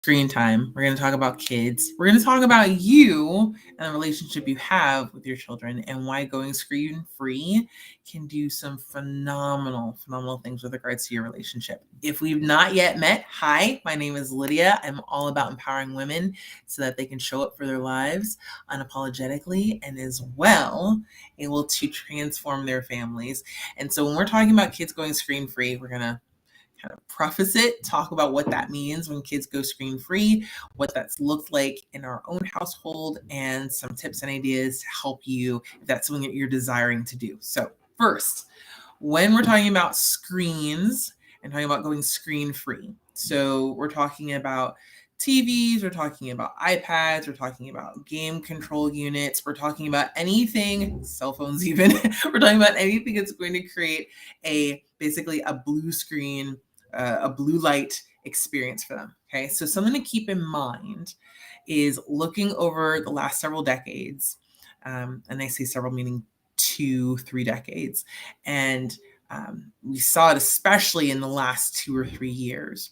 screen time. We're going to talk about kids. We're going to talk about you and the relationship you have with your children and why going screen free can do some phenomenal things with regards to your relationship. If we've not yet met, hi, my name is Lydia. I'm all about empowering women so that they can show up for their lives unapologetically and as well able to transform their families. And so when we're talking about kids going screen free, we're going to kind of preface it, talk about what that means when kids go screen free, what that's looked like in our own household, and some tips and ideas to help you if that's something that you're desiring to do. So first, when we're talking about screens and talking about going screen free, so we're talking about TVs, we're talking about iPads, we're talking about game control units, we're talking about anything, cell phones even, we're talking about anything that's going to create basically a blue screen, a blue light experience for them. Okay, so something to keep in mind is looking over the last several decades, and I say several meaning 2-3 decades, and we saw it especially in the last 2 or 3 years.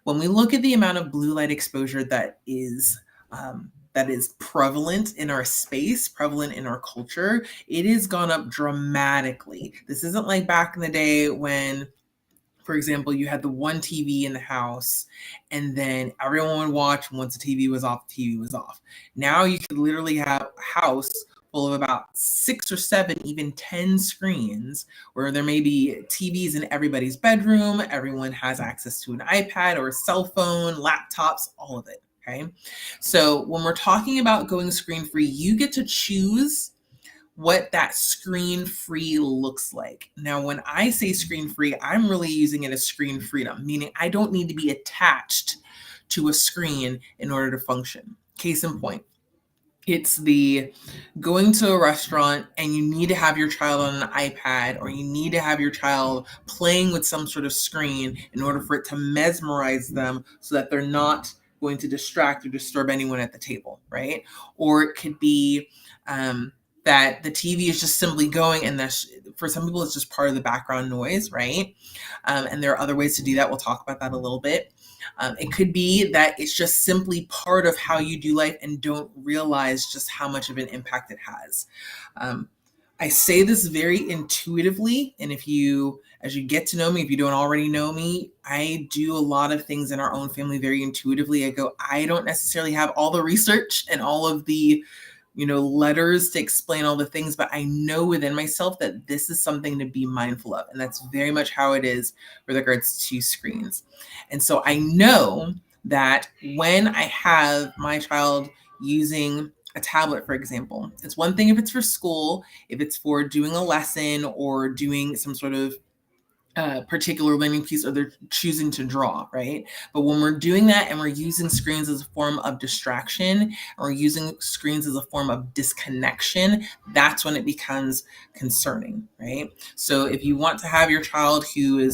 When we look at the amount of blue light exposure that is prevalent in our space, prevalent in our culture, it has gone up dramatically. This isn't like back in the day when, for example, you had the one TV in the house and then everyone would watch. Once the TV was off, the TV was off. Now you could literally have a house full of about 6 or 7, even 10 screens, where there may be TVs in everybody's bedroom. Everyone has access to an iPad or a cell phone, laptops, all of it. Okay. So when we're talking about going screen free, you get to choose what that screen free looks like. Now, when I say screen free, I'm really using it as screen freedom, meaning I don't need to be attached to a screen in order to function. Case in point, it's the going to a restaurant and you need to have your child on an iPad or you need to have your child playing with some sort of screen in order for it to mesmerize them so that they're not going to distract or disturb anyone at the table, right? Or it could be that the TV is just simply going and for some people it's just part of the background noise, right? And there are other ways to do that. We'll talk about that a little bit. It could be that it's just simply part of how you do life and don't realize just how much of an impact it has. I say this very intuitively, and as you get to know me, if you don't already know me, I do a lot of things in our own family very intuitively. I don't necessarily have all the research and all of the letters to explain all the things, but I know within myself that this is something to be mindful of. And that's very much how it is with regards to screens. And so I know that when I have my child using a tablet, for example, it's one thing if it's for school, if it's for doing a lesson or doing some sort of particular learning piece, or they're choosing to draw, right? But when we're doing that and we're using screens as a form of distraction, or using screens as a form of disconnection, that's when it becomes concerning, right? So if you want to have your child who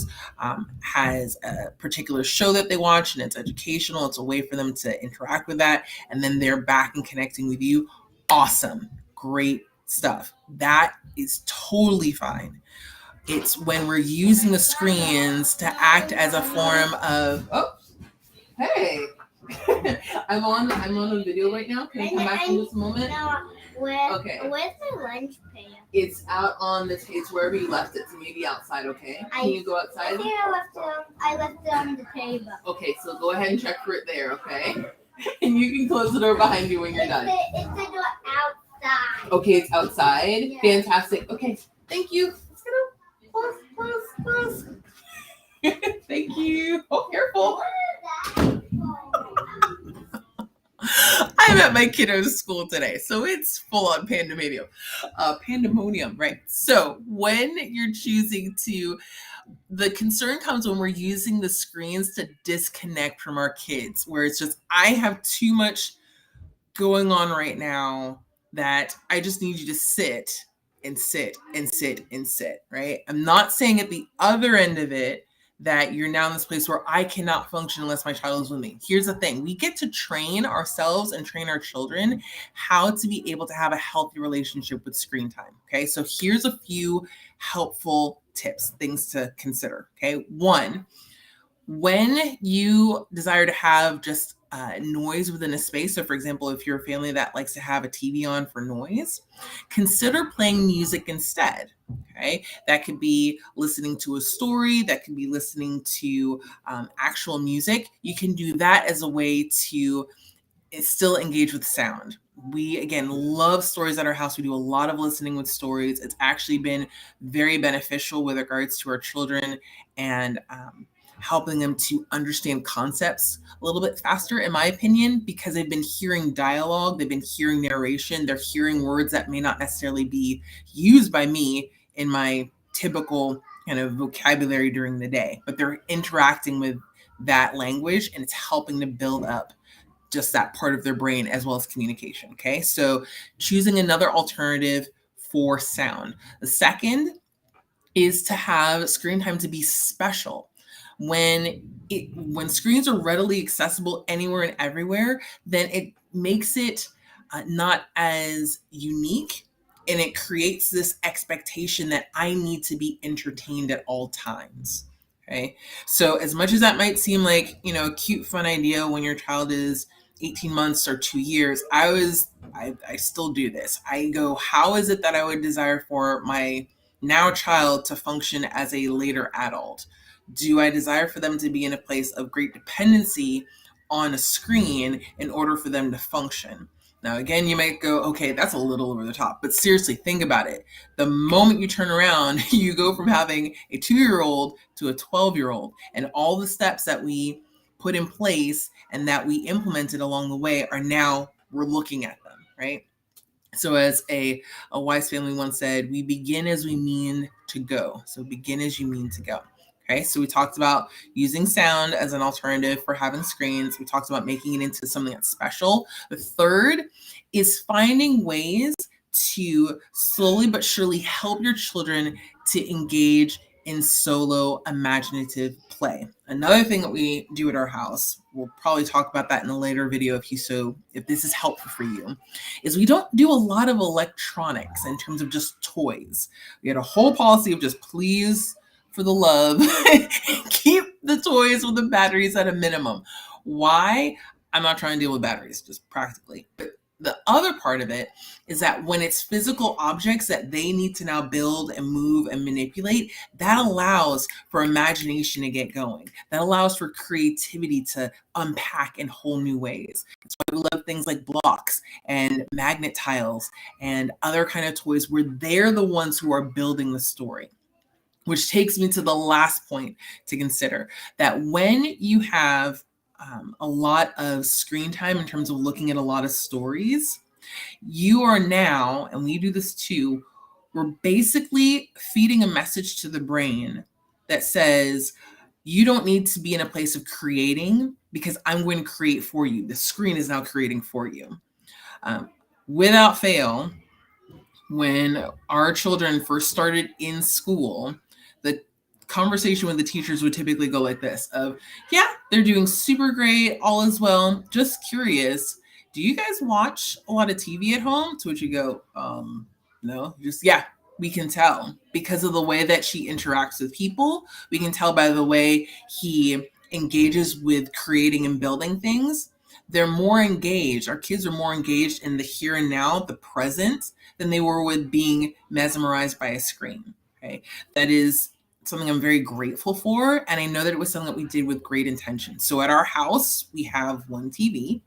has a particular show that they watch and it's educational, it's a way for them to interact with that, and then they're back and connecting with you, awesome, great stuff. That is totally fine. It's when we're using the screens to act as a form of, oh, hey, I'm on a video right now. Can I come back in just a moment? Okay. Where's my lunch pail? It's out on it's wherever you left it, so maybe outside, okay? Can you go outside? I think I left it on the table. Okay, so go ahead and check for it there, okay? And you can close the door behind you when you're done. It's the door outside. Okay, it's outside? Yeah. Fantastic. Okay, thank you. Let's get up. Close. Thank you. Oh, careful. I'm at my kiddo's school today, so it's full on pandemonium. Right? So when you're choosing the concern comes when we're using the screens to disconnect from our kids, where it's just, I have too much going on right now that I just need you to sit, right? I'm not saying at the other end of it that you're now in this place where I cannot function unless my child is with me. Here's the thing. We get to train ourselves and train our children how to be able to have a healthy relationship with screen time. Okay, so here's a few helpful tips, things to consider. Okay, one, when you desire to have just noise within a space. So, for example, if you're a family that likes to have a TV on for noise, consider playing music instead. Okay, that could be listening to a story, that could be listening to actual music. You can do that as a way to still engage with sound. We again love stories at our house. We do a lot of listening with stories. It's actually been very beneficial with regards to our children and helping them to understand concepts a little bit faster, in my opinion, because they've been hearing dialogue, they've been hearing narration, they're hearing words that may not necessarily be used by me in my typical kind of vocabulary during the day, but they're interacting with that language and it's helping to build up just that part of their brain as well as communication. Okay, so choosing another alternative for sound. The second is to have screen time to be special. When screens are readily accessible anywhere and everywhere, then it makes it not as unique, and it creates this expectation that I need to be entertained at all times. Okay, so as much as that might seem like a cute, fun idea when your child is 18 months or 2 years, I still do this. I go, how is it that I would desire for my now child to function as a later adult? Do I desire for them to be in a place of great dependency on a screen in order for them to function? Now, again, you might go, okay, that's a little over the top, but seriously, think about it. The moment you turn around, you go from having a 2-year-old to a 12-year-old, and all the steps that we put in place and that we implemented along the way are now, we're looking at them, right? So as a wise family once said, we begin as we mean to go. So begin as you mean to go. Okay, so we talked about using sound as an alternative for having screens. We talked about making it into something that's special. The third is finding ways to slowly but surely help your children to engage in solo imaginative play. Another thing that we do at our house, we'll probably talk about that in a later video if this is helpful for you, is we don't do a lot of electronics in terms of just toys. We had a whole policy of just please, for the love, keep the toys with the batteries at a minimum. Why? I'm not trying to deal with batteries, just practically. But the other part of it is that when it's physical objects that they need to now build and move and manipulate, that allows for imagination to get going. That allows for creativity to unpack in whole new ways. That's why we love things like blocks and magnet tiles and other kind of toys where they're the ones who are building the story. Which takes me to the last point to consider, that when you have a lot of screen time in terms of looking at a lot of stories, you are now, and we do this too, we're basically feeding a message to the brain that says, you don't need to be in a place of creating because I'm going to create for you. The screen is now creating for you. Without fail, when our children first started in school, the conversation with the teachers would typically go like this of, yeah, they're doing super great, all is well, just curious, do you guys watch a lot of TV at home? To which you go, no, just, yeah, we can tell because of the way that she interacts with people. We can tell by the way he engages with creating and building things. They're more engaged. Our kids are more engaged in the here and now, the present, than they were with being mesmerized by a screen. Okay, that is something I'm very grateful for, and I know that it was something that we did with great intention. So at our house, we have one TV.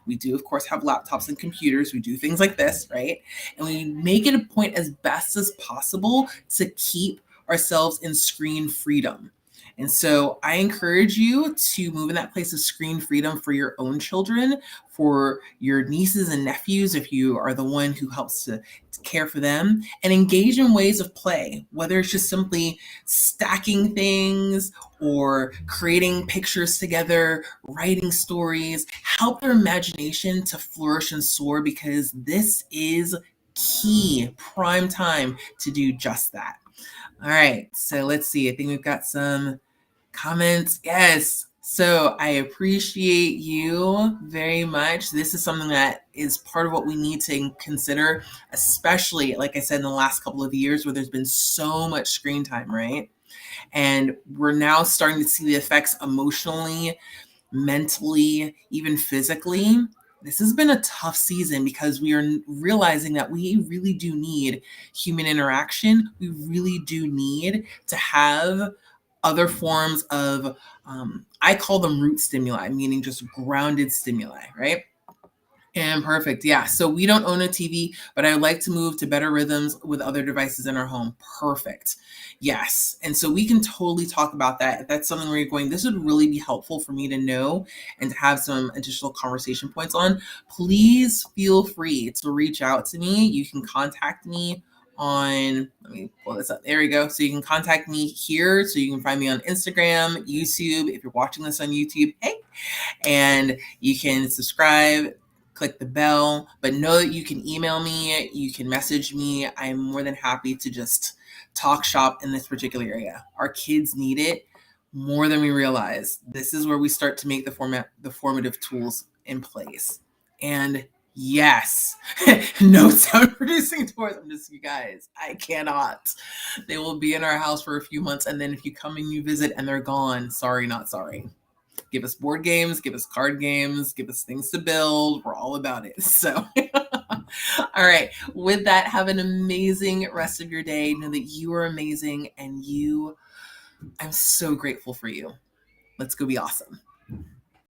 We do, of course, have laptops and computers. We do things like this, right? And we make it a point as best as possible to keep ourselves in screen freedom. And so I encourage you to move in that place of screen freedom for your own children, for your nieces and nephews, if you are the one who helps to care for them, and engage in ways of play, whether it's just simply stacking things or creating pictures together, writing stories. Help their imagination to flourish and soar, because this is key prime time to do just that. All right, so let's see. I think we've got some comments. Yes. So I appreciate you very much. This is something that is part of what we need to consider, especially, like I said, in the last couple of years where there's been so much screen time, right? And we're now starting to see the effects emotionally mentally, even physically. This has been a tough season because we are realizing that we really do need human interaction. We really do need to have other forms of, I call them root stimuli, meaning just grounded stimuli, right? And perfect. Yeah. So we don't own a TV, but I would like to move to better rhythms with other devices in our home. Perfect. Yes. And so we can totally talk about that. If that's something where you're going, this would really be helpful for me to know and to have some additional conversation points on, please feel free to reach out to me. You can contact me on, let me pull this up. There we go. So you can contact me here. So you can find me on Instagram, YouTube. If you're watching this on YouTube, hey, and you can subscribe, click the bell, but know that you can email me, you can message me. I'm more than happy to just talk shop in this particular area. Our kids need it more than we realize. This is where we start to make the formative tools in place. And yes, no sound producing toys. I'm just, you guys, I cannot. They will be in our house for a few months, and then if you come and you visit and they're gone, sorry, not sorry. Give us board games, give us card games, give us things to build. We're all about it. So, all right. With that, have an amazing rest of your day. Know that you are amazing, and I'm so grateful for you. Let's go be awesome.